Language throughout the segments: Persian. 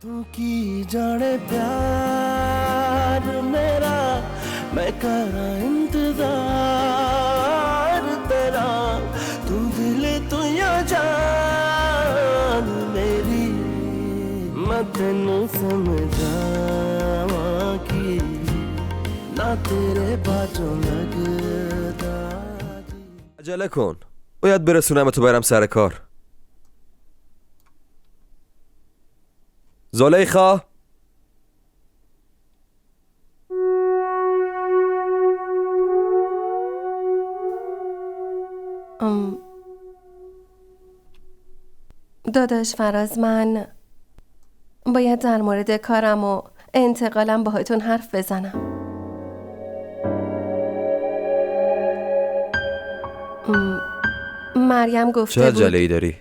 तू की जाने प्यार मेरा मैं करा इंतजार तेरा तू दिल तू या जान मेरी मैं तेनू समझावा की ना तेरे बाजों लगदा عجله کن. باید برسونم تو برم سر کار. زلیخا داداش فراز، من باید در مورد کارم و انتقالم باهاتون حرف بزنم. مریم گفته چه بود عجله‌ای داری؟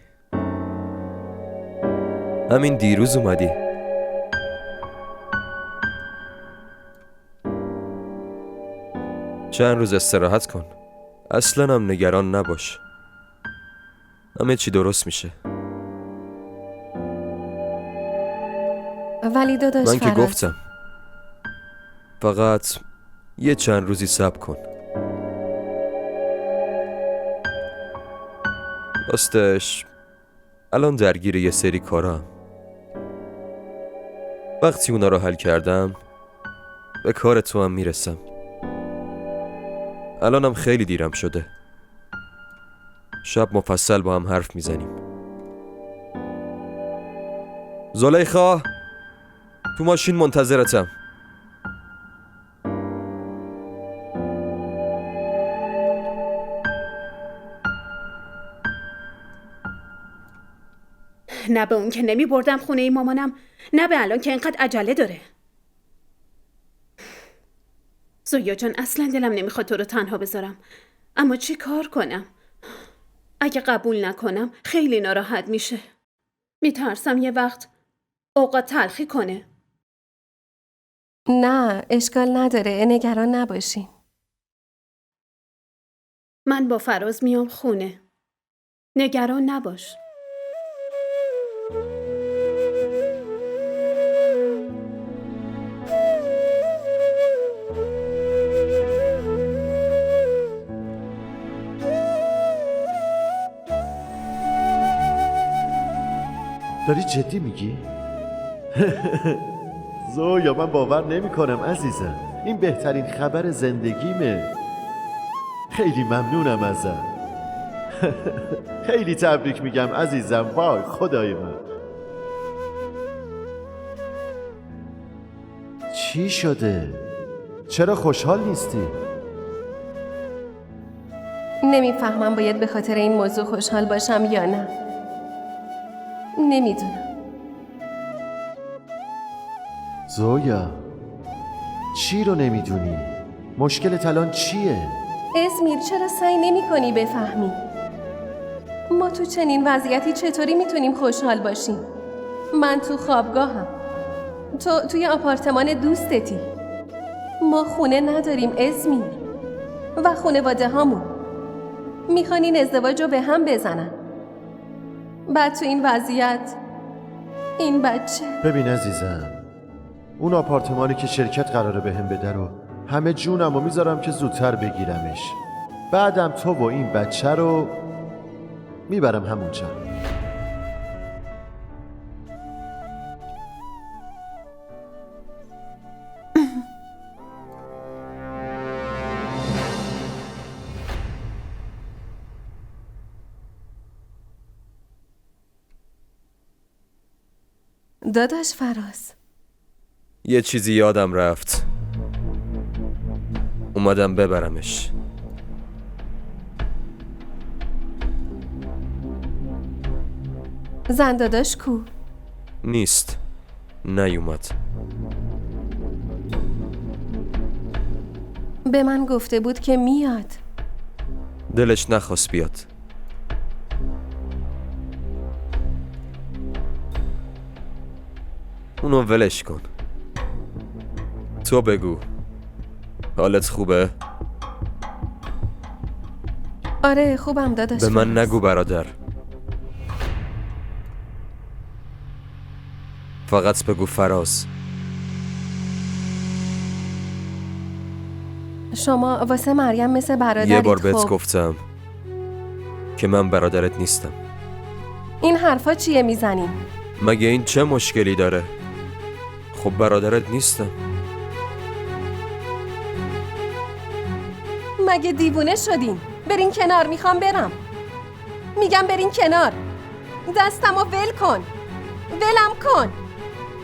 همین دیروز اومدی. چند روز استراحت کن. اصلا هم نگران نباش. همه چی درست میشه. ولی داداش من که فراز، گفتم فقط یه چند روزی صبر کن. راستش الان درگیر یه سری کارم. وقتی اونا رو حل کردم به کار تو هم میرسم. الانم خیلی دیرم شده. شب مفصل با هم حرف میزنیم. زلیخا تو ماشین منتظرتم. نه به اون که نمی بردم خونه ای مامانم، نه به الان که اینقدر عجله داره. زویا جان، اصلا دلم نمیخواد تو رو تنها بذارم، اما چی کار کنم؟ اگه قبول نکنم خیلی ناراحت میشه. میترسم یه وقت اوقات تلخی کنه. نه اشکال نداره، نگران نباشین. من با فراز میام خونه، نگران نباش. داری جدی میگی؟ زویا من باور نمی کنم عزیزم. این بهترین خبر زندگیمه. خیلی ممنونم ازت. خیلی تبریک میگم عزیزم. وای خدای من. چی شده؟ چرا خوشحال نیستی؟ نمیفهمم باید به خاطر این موضوع خوشحال باشم یا نه. نمیدونم. زویا چی رو نمیدونی؟ مشکلت الان چیه؟ اسمیر، چرا سعی نمی کنی بفهمی؟ ما تو چنین وضعیتی چطوری میتونیم خوشحال باشیم؟ من تو خوابگاهم، تو توی آپارتمان دوستتی. ما خونه نداریم اسمیر، و خانواده هامون میخوان این ازدواج رو به هم بزنن. بعد تو این وضعیت این بچه. ببین عزیزم، اون آپارتمانی که شرکت قراره بهم بده رو همه جونم رو میذارم که زودتر بگیرمش. بعدم تو و این بچه رو میبرم همونجا. داداش فراز، یه چیزی یادم رفت. اومدم ببرمش. زن داداش کو؟ نیست. نیومد. به من گفته بود که میاد. دلش نخواست بیاد. اونو ولش کن. تو بگو حالت خوبه؟ آره خوبم داداش. به من فراز. نگو برادر. فقط بگو فراز. شما واسه مریم مثل برادرید. یه بار بهت خب گفتم که من برادرت نیستم. این حرفا چیه میزنین؟ مگه این چه مشکلی داره؟ خب برادرت نیستم. مگه دیوونه شدین؟ برین کنار، میخوام برم. میگم برین کنار. دستمو ول کن. ولم کن.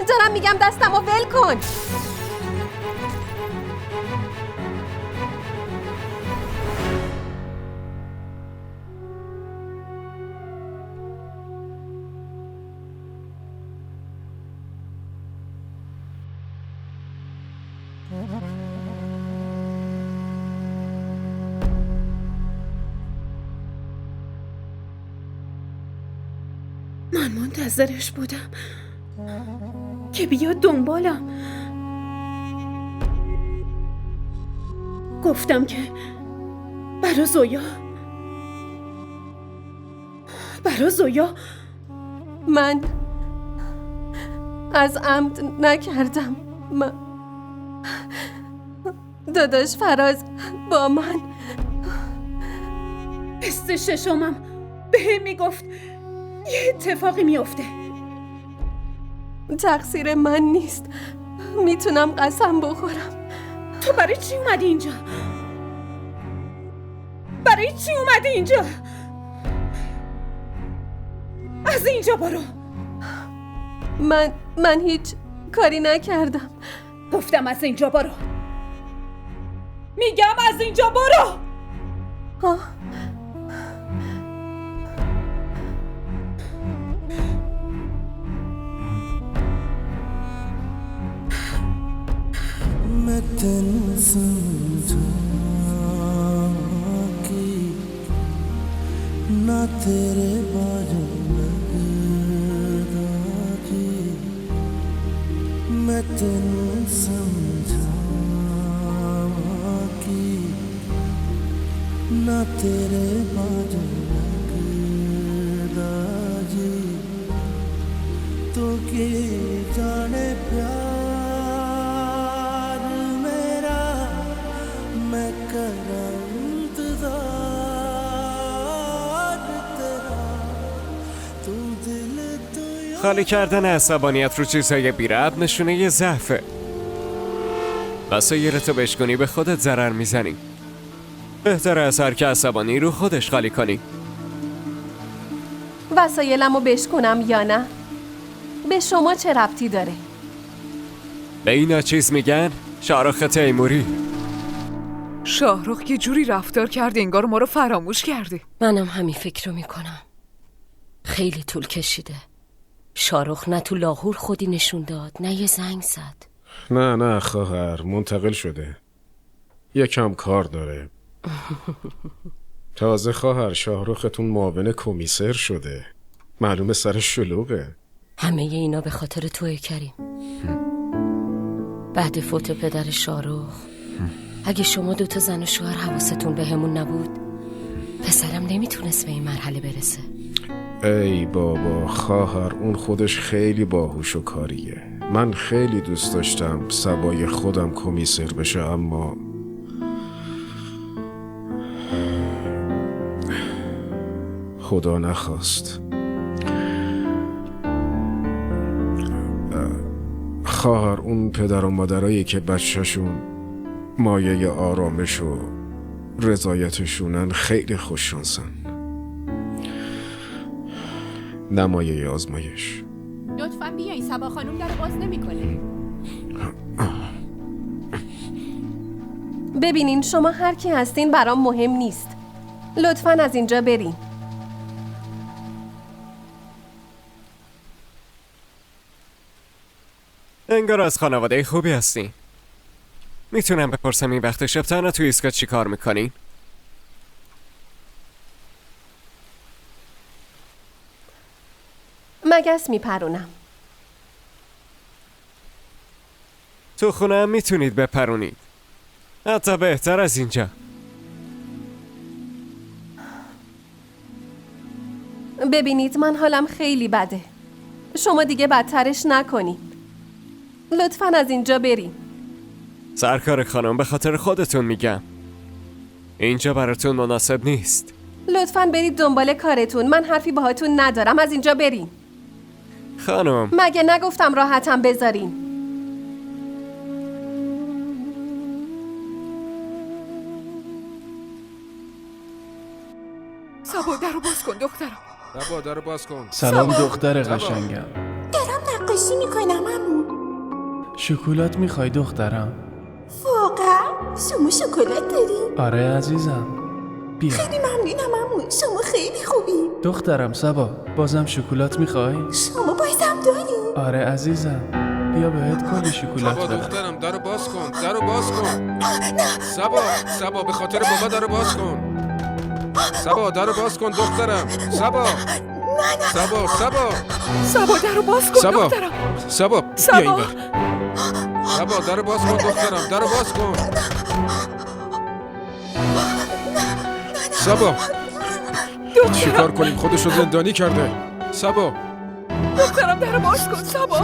دارم میگم دستمو ول کن. من منتظرش بودم که بیاد دنبالم. گفتم که برا زویا من از عمد نکردم. داداش فراز با من حس ششمم به میگفت یه اتفاقی میفته. تقصیر من نیست. میتونم قسم بخورم. تو برای چی اومدی اینجا؟ از اینجا برو. من هیچ کاری نکردم. گفتم از اینجا برو. میگم از اینجا برو. मैं तेनू समझा कि ना तेरे बाजू लगदा जी मैं तेनू समझा कि ना तेरे बाजू लगदा जी तो के जाने प्यार خالی کردن عصبانیت رو چیزهای بی‌ربط نشونه یه ضعفه. وسایلتو بشکنی به خودت ضرر میزنی. بهتره از هر که عصبانی رو خودش خالی کنی. وسایلمو بشکنم یا نه؟ به شما چه ربطی داره؟ به اینا چیز میگن شاهرخ تیموری. شاهرخ یه جوری رفتار کرده انگار ما رو فراموش کرده. منم همین فکر رو میکنم. خیلی طول کشیده. شاهرخ نه تو لاهور خودی نشون داد نه یه زنگ زد. نه خواهر، منتقل شده. یکم کار داره. تازه خواهر شاهرختون معاون کمیسر شده. معلومه سر شلوغه. همه اینا به خاطر توئه کریم. بعد فوت پدر شاهرخ اگه شما دوتا زن و شوهر حواستون به همون نبود پسرم نمیتونست به این مرحله برسه. ای بابا خواهر، اون خودش خیلی باهوش و کاریه. من خیلی دوست داشتم سبای خودم کمیسر بشه اما خدا نخواست. خواهر اون پدر و مادرایی که بچهشون مایه آرامش و رضایتشونن خیلی خوششانسن، نمایه آزمایش. لطفاً بیاین، صبا خانم در باز نمی‌کنه. ببینین شما هر کی هستین برام مهم نیست. لطفاً از اینجا برین. انگار از خانواده خوبی هستین. میتونم بپرسم این وقت شب تنها تو ایستگاه چی کار میکنین؟ مگس میپرونم. تو خونه هم میتونید بپرونید. حتی بهتر از اینجا. ببینید من حالم خیلی بده. شما دیگه بدترش نکنین. لطفاً از اینجا بریم. سرکار خانم، به خاطر خودتون میگم. اینجا براتون مناسب نیست. لطفاً برید دنبال کارتون. من حرفی باهاتون ندارم. از اینجا بریم. خانم، مگه نگفتم راحتم بذارین؟ سبا درو باز کن دخترم. سبا درو باز کن. سلام دختر قشنگم. دارم نقاشی میکنم عمو. شکلات میخوای دخترم؟ واقعا؟ شما شکلات داری؟ آره عزیزم. بیا. خیلی ممنونم عمو. شما خیلی خوبی. دخترم سبا بازم شکلات میخوای؟ شما بازم داری؟ آره عزیزم. بیا بهت کلی شکلات سبا بدم. دخترم درو باز کن. درو باز کن. سبا به خاطر بابا درو باز کن. سبا درو باز کن دخترم. سبا سبا درو باز کن دخترم. سبا بیا اینور. سبا درو باز کن دخترم. درو باز کن. سبا چیکار کنیم؟ خودشو زندانی کرده. سبا دخترم درو باز کن. سبا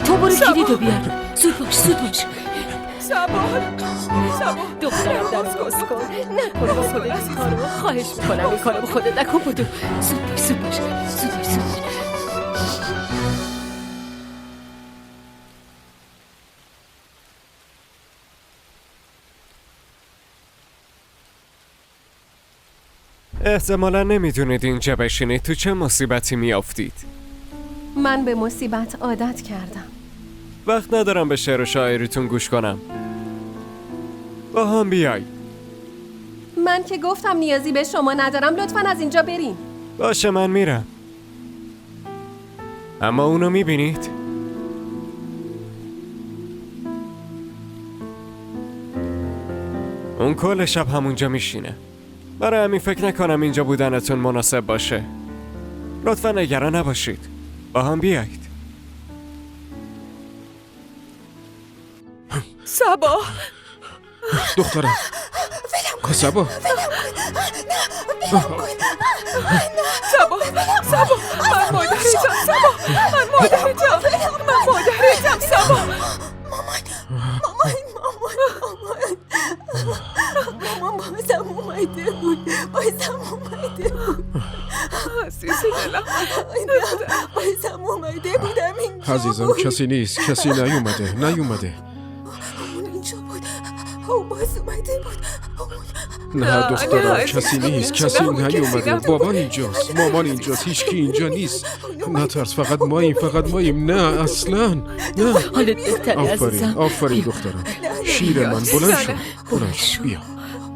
تو برو کلیدو بیار. زود باش. سبا دخترم درو باز کن. نکن با خودت این کارو. خواهش میکنم این کارو با خودت نکن. بدو زود باش. احتمالا نمیدونید اینجا بشینید تو چه مصیبتی میافتید. من به مصیبت عادت کردم. وقت ندارم به شعر و شاعریتون گوش کنم. با هم بیای. من که گفتم نیازی به شما ندارم. لطفاً از اینجا بریم. باشه من میرم. اما اونو میبینید؟ اون کل شب همونجا میشینه. برای همین فکر نکنم اینجا بودنتون مناسب باشه. لطفا نگران نباشید. با هم بیایید. سبا دخترم. سبا سبا من مادرتم. سبا مامان بازم اومده بود. عزیز دلم. بازم اومده بودم اینجا. عزیزم کسی نیست. کسی نیومده. اون اینجا بود. او باز اومده بود. نه دخترم کسی نیست. کسی نیومده. بابا اینجاست. مامان اینجاست. هیچکی اینجا نیست. نترس. فقط ماییم. نه اصلا. نه. حالت بهتره عزیزم. آفرین دخترم. شیر من بلند شو. بیا.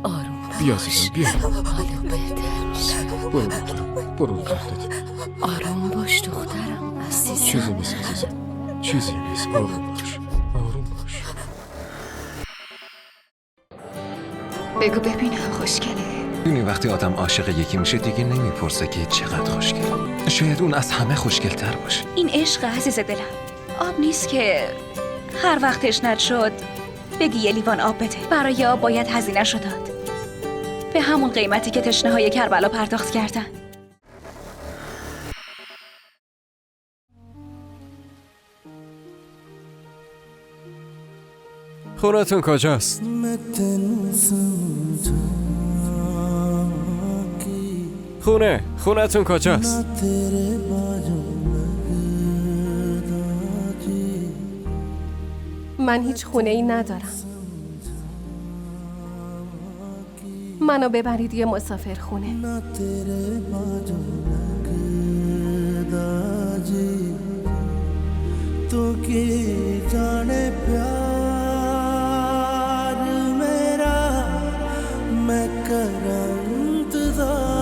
آروم بیا عزیزم بیا. حالت بهتر میشه. برو دخترم. برو تختت. آروم باش دخترم عزیزم. چیزی نیست عزیزم. آروم باش. بگو ببینم خوشگله. دونی وقتی آدم عاشق یکی میشه دیگه نمیپرسه که چقدر خوشگل. شاید اون از همه خوشگل‌تر باشه. این عشق عزیز دلم. آب نیست که هر وقت تشنت شد بگی یه لیوان آب بده. برای آب باید هزینه‌ش رو داد. به همون قیمتی که تشنه‌های کربلا پرداخت کردن. خونتون کجاست؟ خونتون کجاست؟ من هیچ خونه ای ندارم. منو ببرید یه مسافر خونه. तो के जाने प्यार मेरा मैं करा इंतजार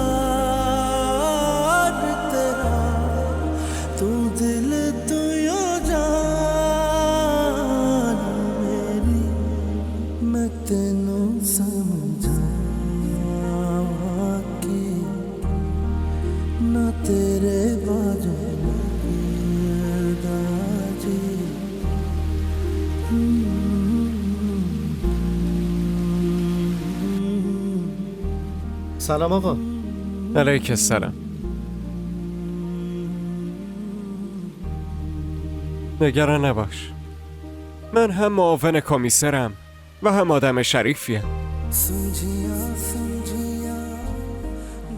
तेरा तू दिल तू यो जान मेरी मैं तेनू समझा के ना तेरे बाजू سلام آقا. علیک السلام. نگران نباش، من هم معاون کمیسرم و هم آدم شریفیم.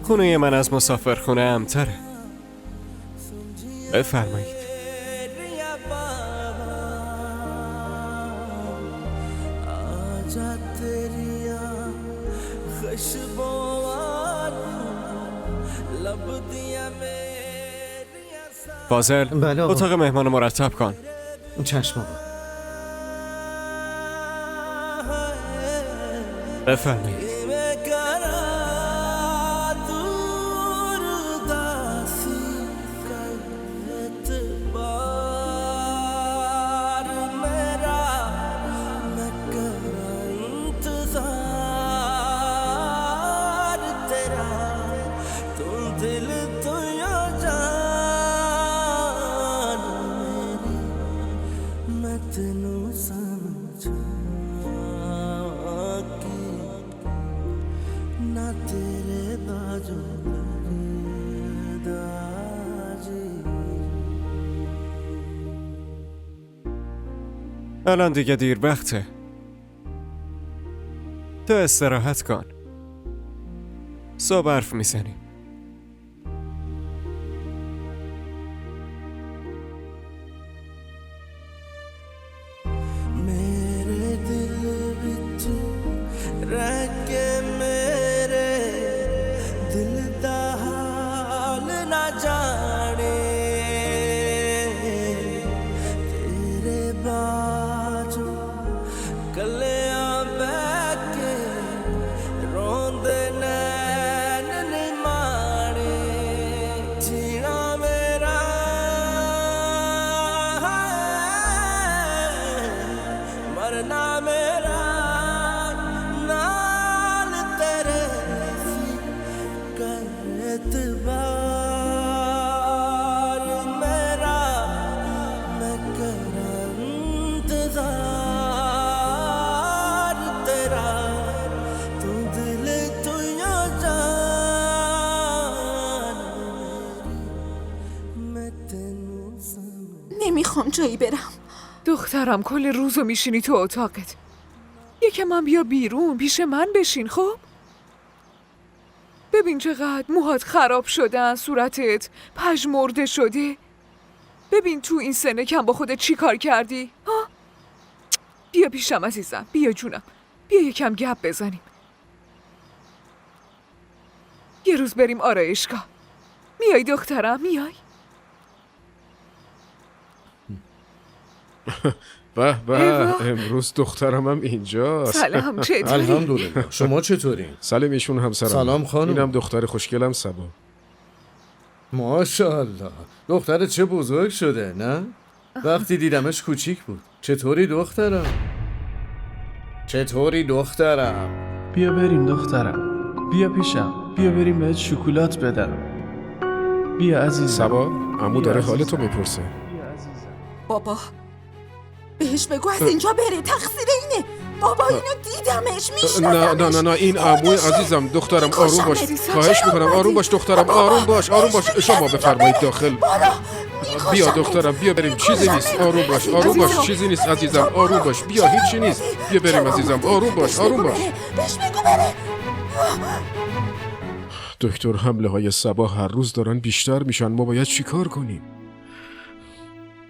خونه من از مسافرخونه امتره. بفرمایید. فاضل، اتاق مهمان مرتب کن. چشم آقا. بفرمایید. الان دیگه دیر وقته. تو استراحت کن. صبح حرف میزنیم. نمیخوام جایی برم. دخترم کل روزو میشینی تو اتاقت. یکم هم بیا بیرون پیش من بشین. خب ببین چقدر موهات خراب شدن، صورتت پژمرده شده. ببین تو این سنه کم با خودت چی کار کردی؟ ها؟ بیا پیشم عزیزم، بیا جونم، بیا یکم گپ بزنیم. یه روز بریم آرایشگاه. میای دخترم؟ میای؟ به به، امروز دخترم هم اینجاست. سلام، چطوری؟ الحمدلله. شما چطورین؟ سلام، ایشون همسرم. سلام خانم. اینم دختر خوشگلم سبا. ماشاءالله، دختر چه بزرگ شده نه؟ وقتی دیدمش کوچیک بود. چطوری دخترم؟ چطوری دخترم؟ بیا بریم دخترم، بیا پیشم، بیا بریم بهت شکلات بدم. بیا عزیزم. سبا، عمو داره حالتو میپرسه. بابا بهش بگو از اینجا بره، تقصیر اینه. بابا اینو دیدمش، میشناسمش. نه این عموی عزیزم. دخترم آروم باش، خواهش میکنم آروم باش دخترم، آروم باش. شما بفرمایید داخل. بیا دخترم، بیا بریم، چیزی نیست. آروم باش، چیزی نیست عزیزم. آروم باش، بیا هیچی نیست. بیا بریم عزیزم، آروم باش. بهش بگو بره. دکتر، حمله های سبا هر روز دارن بیشتر میشن. ما باید چیکار کنیم؟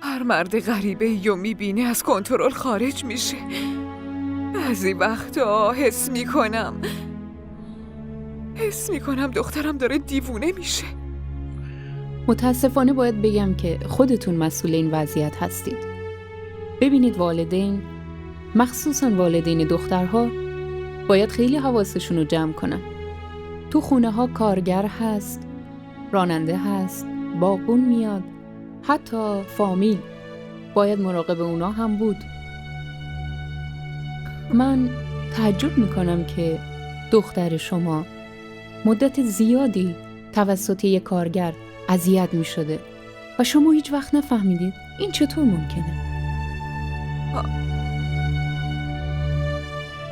هر مرد غریبه یا میبینه از کنترل خارج میشه. بعضی وقتا حس میکنم دخترم داره دیوونه میشه. متاسفانه باید بگم که خودتون مسئول این وضعیت هستید. ببینید والدین، مخصوصا والدین دخترها، باید خیلی حواسشون رو جمع کنن. تو خونه ها کارگر هست، راننده هست، باغبون میاد، حتی فامیل. باید مراقب اونا هم بود. من تعجب میکنم که دختر شما مدت زیادی توسط یک کارگر اذیت میشده و شما هیچ وقت نفهمیدید. این چطور ممکنه؟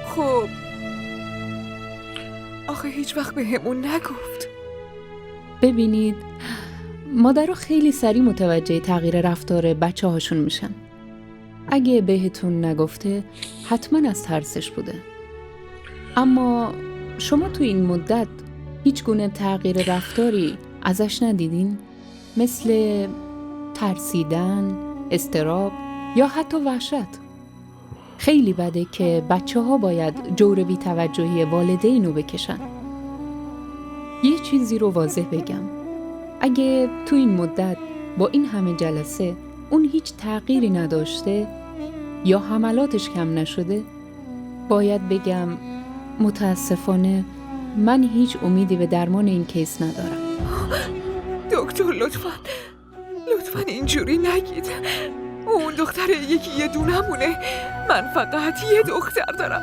خب آخه هیچ وقت به همون نگفت. ببینید مادرها خیلی سریع متوجه تغییر رفتار بچه هاشون میشن. اگه بهتون نگفته حتما از ترسش بوده. اما شما تو این مدت هیچ گونه تغییر رفتاری ازش ندیدین؟ مثل ترسیدن، اضطراب یا حتی وحشت. خیلی بده که بچه ها باید جور بی‌توجهی والدین رو بکشن. یه چیزی رو واضح بگم. اگه تو این مدت با این همه جلسه اون هیچ تغییری نداشته یا حملاتش کم نشده، باید بگم متاسفانه من هیچ امیدی به درمان این کیس ندارم. دکتر لطفاً اینجوری نگید. اون دختر یه دونمونه. من فقط یه دختر دارم.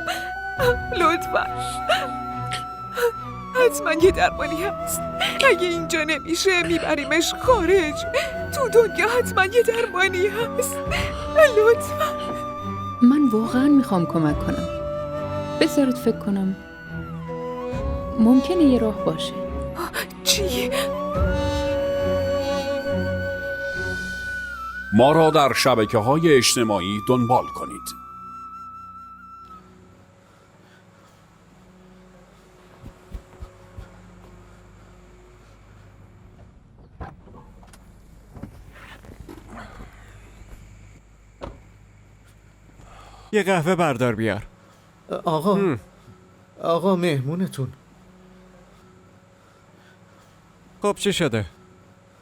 لطفاً حتما یه درمانی هست. اگه اینجا نمیشه میبریمش خارج. تو دنیا حتما یه درمانی هست. لطفاً. من واقعا میخوام کمک کنم. بذارید فکر کنم. ممکنه یه راه باشه. چی؟ ما را در شبکه‌های اجتماعی دنبال کنید. یه قهوه بردار بیار. آقا مهمونتون. خب چی شده؟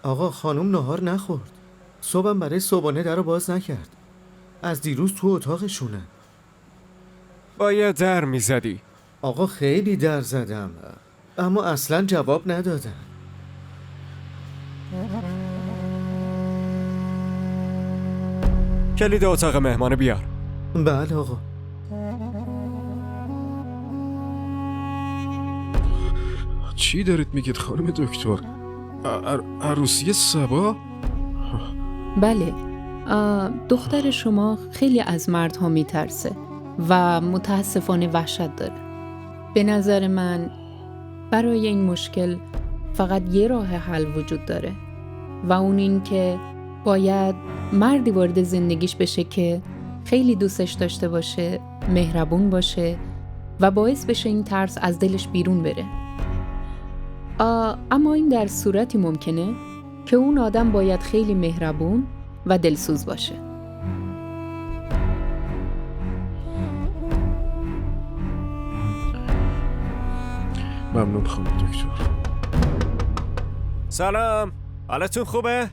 آقا خانم نهار نخورد. صبحم برای صبحانه در رو باز نکرد. از دیروز تو اتاقشونه. باید در میزدی. آقا خیلی در زدم اما اصلا جواب ندادن. کلید اتاق مهمان بیار. بله آقا. چی دارید میگید خانم دکتر؟ عروسی صبا؟ بله، دختر شما خیلی از مردها میترسه و متاسفانه وحشت داره. به نظر من برای این مشکل فقط یه راه حل وجود داره و اون این که باید مردی وارد زندگیش بشه که خیلی دوستش داشته باشه، مهربون باشه و باعث بشه این ترس از دلش بیرون بره. اما این در صورتی ممکنه که اون آدم باید خیلی مهربون و دلسوز باشه. ممنون خانم دکتر. سلام، حالتون خوبه؟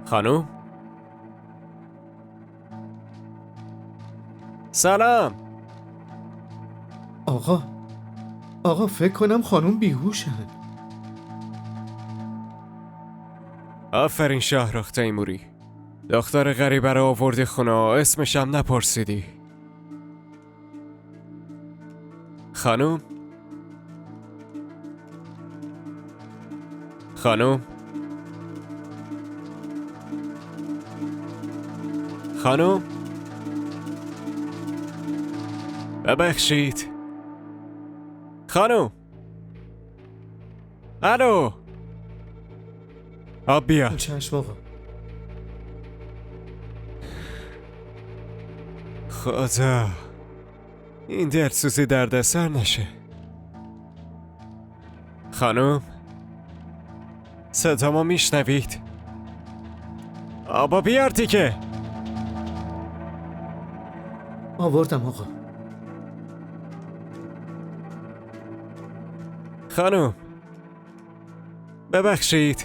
خانوم؟ سلام. آقا فکر کنم خانوم بیهوشن. آفرین شاهرخ تیموری. دختر غریبه رو آوردی خونه، اسمش هم نپرسیدی. خانوم؟ خانوم؟ خانوم؟ ببخشید. خانوم؟ الو؟ آب بیار. چشم آقا. خدا، این دلسوزی دردسر نشه. خانوم؟ صدامو میشنوید؟ آبا بیار دیگه. آوردم آقا. خانوم ببخشید.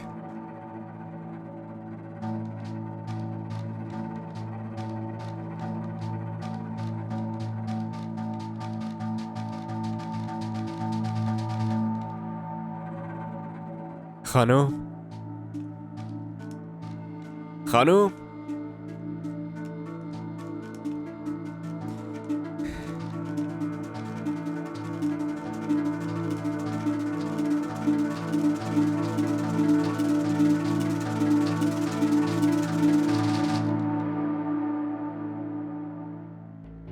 خانوم؟ خانوم؟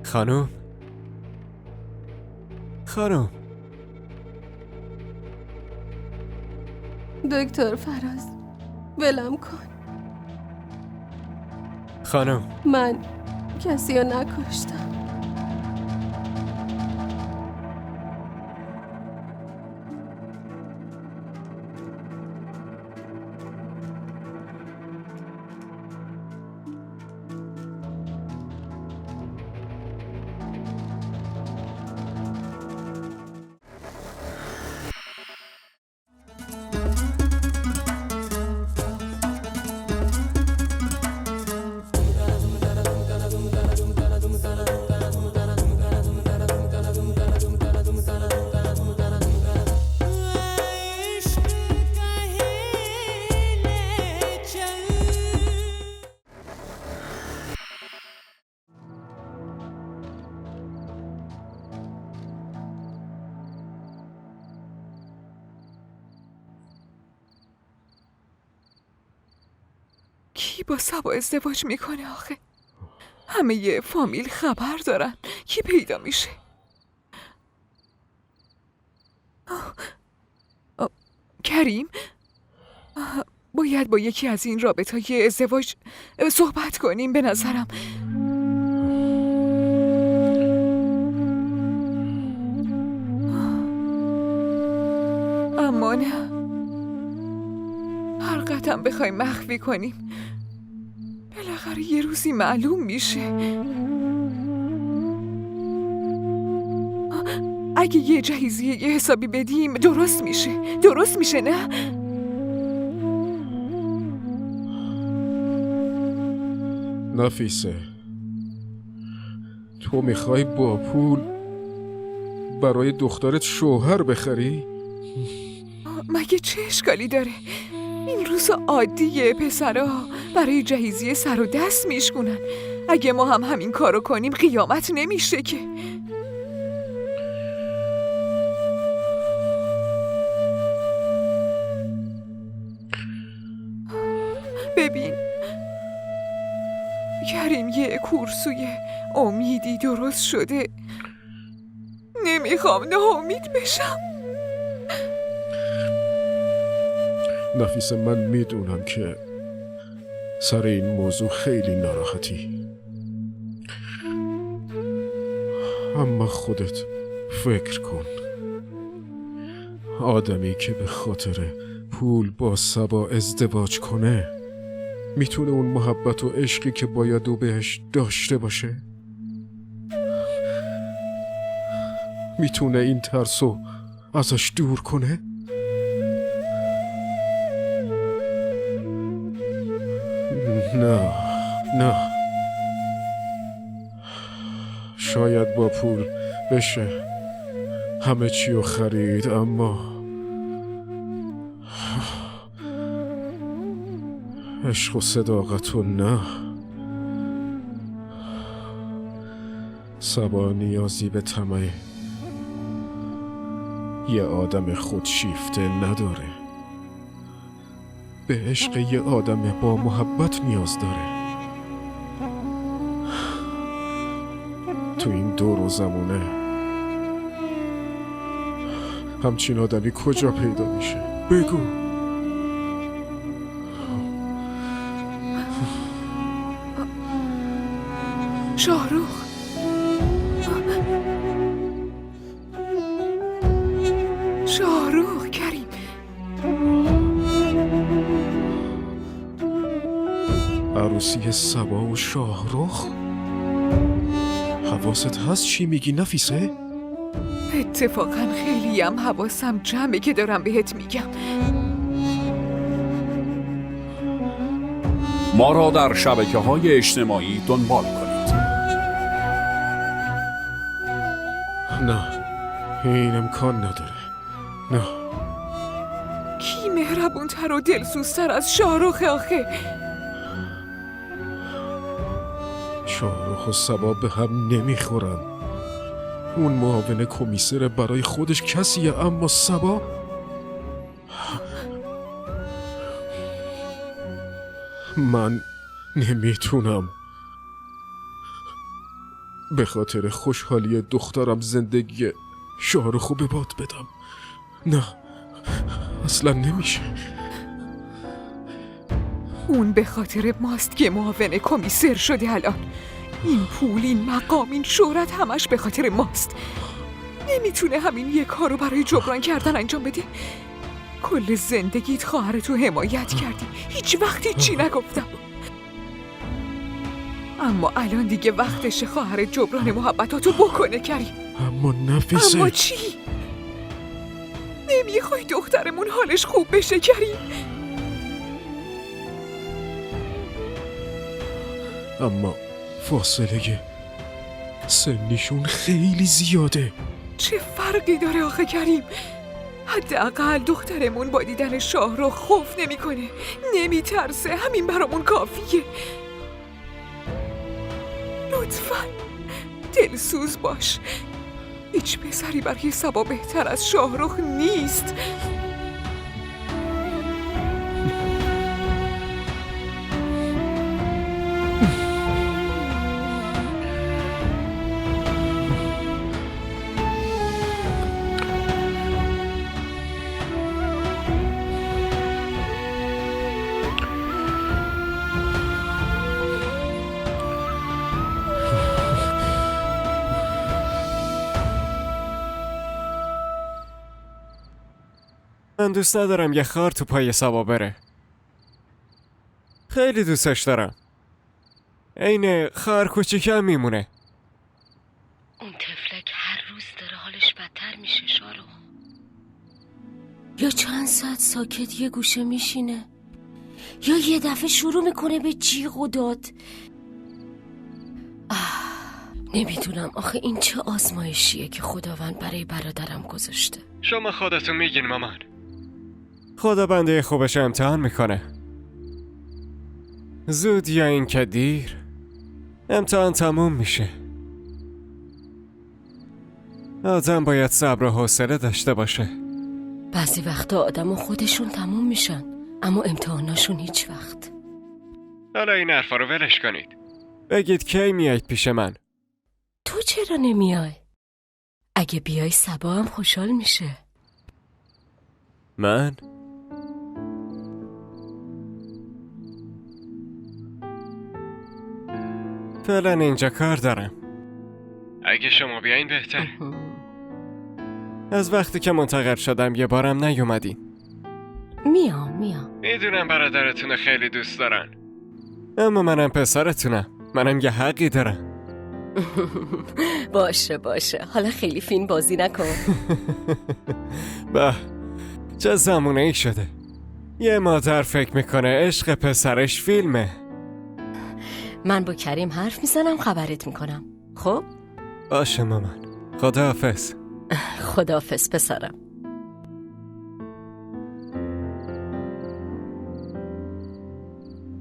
خانم دکتر فراز ولم کن. خانم من کسی رو نکشتم. کی با صبا ازدواج میکنه آخه؟ همه یه فامیل خبر دارن. کی پیدا میشه؟ کریم؟ باید با یکی از این رابطه‌های ازدواج صحبت کنیم به نظرم. اما نه، هر قدم بخوایم مخفی کنیم بالاخره یه روزی معلوم میشه. اگه یه جهیزیه یه حسابی بدیم درست میشه نه؟ نفیسه، تو میخوای با پول برای دخترت شوهر بخری؟ مگه چه اشکالی داره؟ این روز عادیه. پسرها برای جهیزیه سر و دست میشکنن. اگه ما هم همین کارو کنیم قیامت نمیشه که. ببین کریم، یه کورسوی امیدی درست شده. نمیخوام ناامید بشم. نفیسه، من میدونم که سر این موضوع خیلی ناراحتی، اما خودت فکر کن. آدمی که به خاطر پول با صبا ازدواج کنه میتونه اون محبت و عشقی که باید او بهش داشته باشه؟ میتونه این ترسو ازش دور کنه؟ نه، شاید با پول بشه همه چی رو خرید، اما عشق و صداقت و نه. صبا نیازی به طمع یه آدم خودشیفته نداره، به عشق یه آدم با محبت نیاز داره. تو این دور و زمونه همچین آدمی کجا پیدا میشه؟ بگو. شاهرخ، کریم، عروسی صبا و شاهرخ؟ حواست هست چی میگی نفیسه؟ اتفاقا خیلی هم حواسم جمعه که دارم بهت میگم. ما را در شبکه‌های اجتماعی دنبال کنید. نه، این امکان نداره. نه. کی مهربونتر و دلسوزتر از شاهرخ آخه؟ شاهرخ و صبا به هم نمیخورن. اون معاون کمیسر برای خودش کسیه، اما صبا من نمیتونم. به خاطر خوشحالی دخترم زندگی شاهرخو به باد بدم. نه، اصلا نمیشه. اون به خاطر ماست که معاون کمیسر شده الان. این پول، این مقام، این شهرت همش به خاطر ماست. نمیتونه همین یک کارو برای جبران کردن انجام بدی؟ کل زندگیت خواهرتو حمایت کردی، هیچ وقتی چی نگفتم. اما الان دیگه وقتشه خواهر جبران محبتاتو بکنه کریم. اما نفیسه. اما چی؟ نمیخوای دخترمون حالش خوب بشه کریم؟ اما فاصله سنیشون خیلی زیاده. چه فرقی داره آخه کریم؟ حداقل دخترمون با دیدن شاهرخ خوف نمیکنه، نمیترسه. همین برامون کافیه. لطفاً دلسوز باش. هیچ پسری برای سبا بهتر از شاهرخ نیست. من دوست ندارم یه خار تو پای سبا بره. خیلی دوستش دارم. عین خار کوچیکم میمونه. اون تفلک هر روز داره حالش بدتر میشه شارو. یا چند ساعت ساکت یه گوشه میشینه، یا یه دفعه شروع میکنه به جیغ و داد. نمیدونم آخه این چه آزمایشیه که خداوند برای برادرم گذاشته. شما خودتون میگین مامان. خدا بنده خوبش امتحان میکنه. زود یا این که دیر امتحان تموم میشه. آدم باید صبر و حوصله داشته باشه. بعضی وقتا آدم خودشون تموم میشن، اما امتحاناشون هیچ وقت. حالا این حرفا رو ولش کنید. بگید کی میایید پیش من؟ تو چرا نمیای؟ اگه بیای سبا هم خوشحال میشه. من؟ فعلا اینجا کار دارم. اگه شما بیاین بهتره. از وقتی که منتقل شدم یه بارم نیومدین. میام. میدونم برادرتون خیلی دوست دارن، اما منم پسرتونم. منم یه حقی دارم. باشه حالا خیلی فیلم بازی نکن. به چه زمونه ای شده یه مادر فکر میکنه عشق پسرش فیلمه. من با کریم حرف میزنم خبرت میکنم. خب؟ باشه مامان. خداحافظ. خداحافظ پسرم.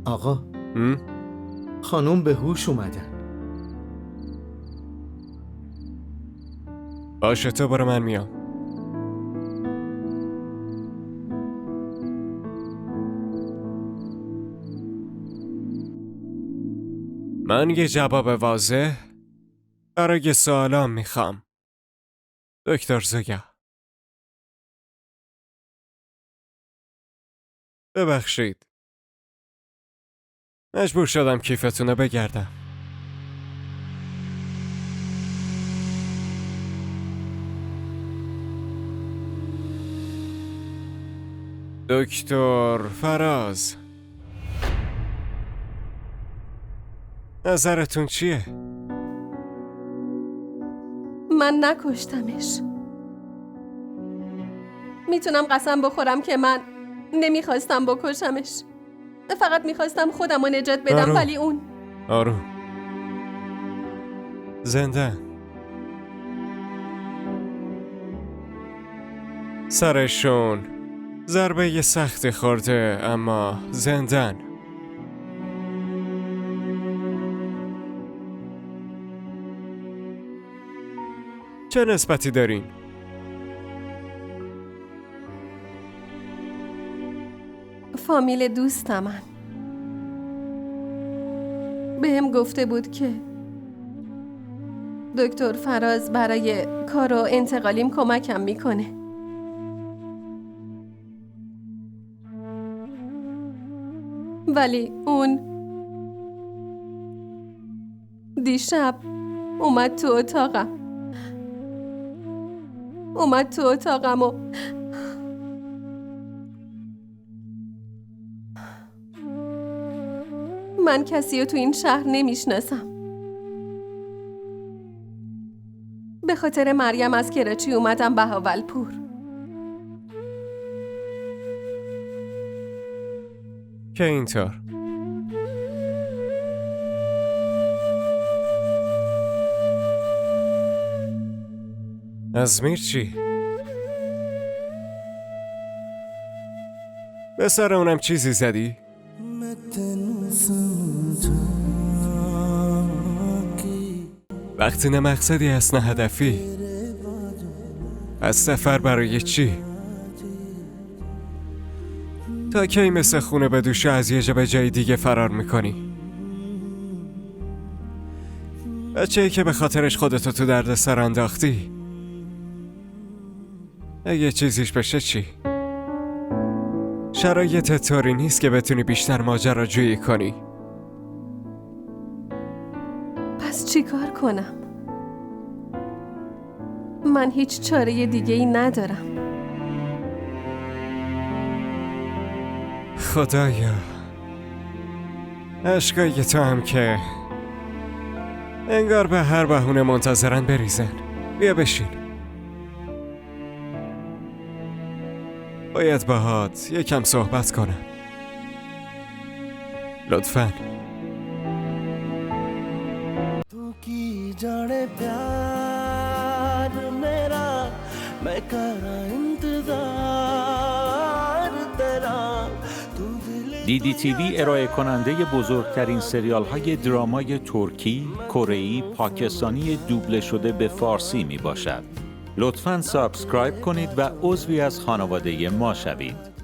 آقا خانوم به هوش اومدن. باشه تو برو، من میام. من یه جواب واضح برای سوالام میخوام. دکتر زویا. ببخشید، مجبور شدم کیفتونو بگردم. دکتر فراز، نظرتون چیه؟ من نکشتمش. میتونم قسم بخورم که من نمیخواستم بکشمش. فقط میخواستم خودم رو نجات بدم. آروم. ولی اون آروم. زنده سرشون ضربه سختی خورده، اما زندن. چه نسبتی دارین؟ فامیل دوستمن. بهم گفته بود که دکتر فراز برای کار و انتقالیم کمکم میکنه. ولی اون دیشب اومد تو اتاقم و من کسی رو تو این شهر نمیشناسم. به خاطر مریم از کراچی اومدم بهاولپور. که اینطور از میر چی؟ به سر اونم چیزی زدی؟ وقتی نه مقصدی هست نه هدفی، از سفر برای چی؟ تا کی مثل خونه به دوش از یه جا به جای دیگه فرار میکنی؟ بچه‌ای که به خاطرش خودتو تو درد سر انداختی، اگه چیزیش بشه چی؟ شرایطت طوری نیست که بتونی بیشتر ماجراجویی کنی. پس چی کار کنم؟ من هیچ چاره دیگه ای ندارم. خدایا، اشکای تو هم که انگار به هر بهونه منتظرن بریزن. بیا بشین. باید باهات یکم صحبت کنم. لطفاً. تو کی جانے پیار میرا میں کرا انتظار تیرا. DDTV ارائه کننده بزرگترین سریال های درامای ترکی، کره‌ای، پاکستانی دوبله شده به فارسی می باشد. لطفاً سابسکرایب کنید و عضوی از خانواده ما شوید.